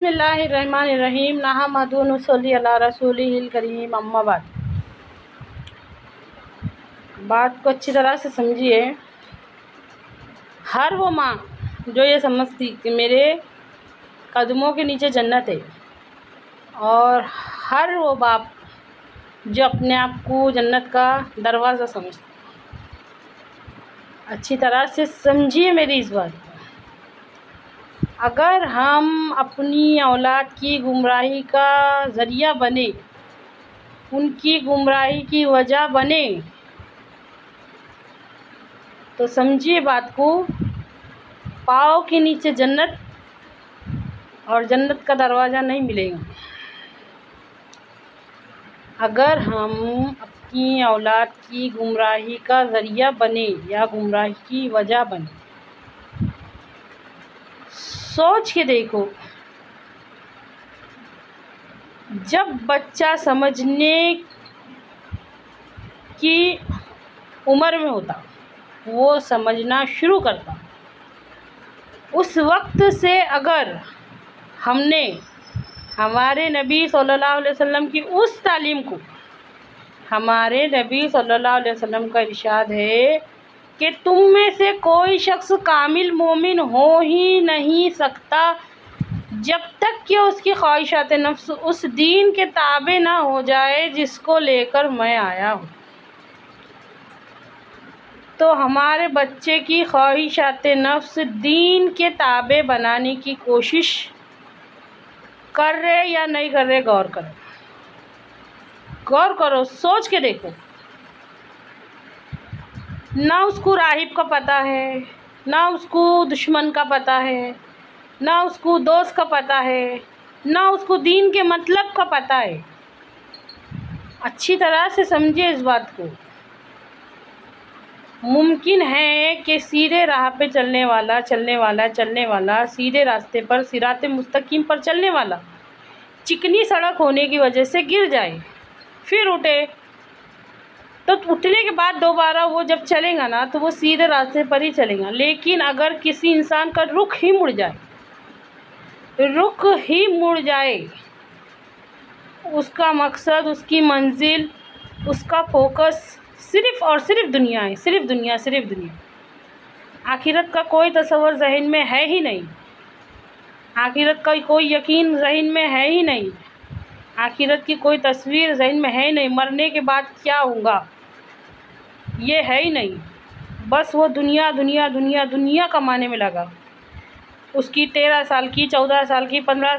बिस्मिल्लाहिर्रहमानिर्रहीम नहमदुहु नसल्ली अला रसूलिहिल करीम अम्मा बाद। बात को अच्छी तरह से समझिए। हर वो माँ जो ये समझती कि मेरे कदमों के नीचे जन्नत है, और हर वो बाप जो अपने आप को जन्नत का दरवाज़ा समझता। अच्छी तरह से समझिए मेरी इस बात को। अगर हम अपनी औलाद की गुमराही का ज़रिया बने, उनकी गुमराही की वजह बने, तो समझिए बात को, पाँव के नीचे जन्नत और जन्नत का दरवाज़ा नहीं मिलेगा। अगर हम अपनी औलाद की गुमराही का ज़रिया बने या गुमराही की वजह बने, सोच के देखो, जब बच्चा समझने की उम्र में होता, वो समझना शुरू करता, उस वक्त से अगर हमने हमारे नबी सल्लल्लाहु अलैहि वसल्लम की उस तालीम को, हमारे नबी सल्लल्लाहु अलैहि वसल्लम का इरशाद है कि तुम में से कोई शख्स कामिल मोमिन हो ही नहीं सकता जब तक कि उसकी ख्वाहिशात नफ्स उस दीन के ताबे ना हो जाए जिसको लेकर मैं आया हूँ। तो हमारे बच्चे की ख्वाहिशात नफ्स दीन के ताबे बनाने की कोशिश कर रहे या नहीं कर रहे, गौर करो, गौर करो, सोच के देखो। ना उसको राहिब का पता है, ना उसको दुश्मन का पता है, ना उसको दोस्त का पता है, ना उसको दीन के मतलब का पता है। अच्छी तरह से समझिए इस बात को। मुमकिन है कि सीधे राह पे चलने वाला सीधे रास्ते पर, सिराते मुस्तकीम पर चलने वाला चिकनी सड़क होने की वजह से गिर जाए, फिर उठे, तो उठने के बाद दोबारा वो जब चलेगा ना, तो वो सीधे रास्ते पर ही चलेगा। लेकिन अगर किसी इंसान का रुख ही मुड़ जाए, उसका मकसद, उसकी मंजिल, उसका फोकस सिर्फ़ और सिर्फ दुनिया है, सिर्फ दुनिया। आखिरत का कोई तसव्वुर ज़हन में है ही नहीं, आखिरत का कोई यकीन ज़हन में है ही नहीं, आखिरत की कोई तस्वीर ज़हन में है ही नहीं। मरने के बाद क्या होगा ये है ही नहीं। बस वो दुनिया कमाने में लगा। उसकी 13 साल की, 14 साल की, 15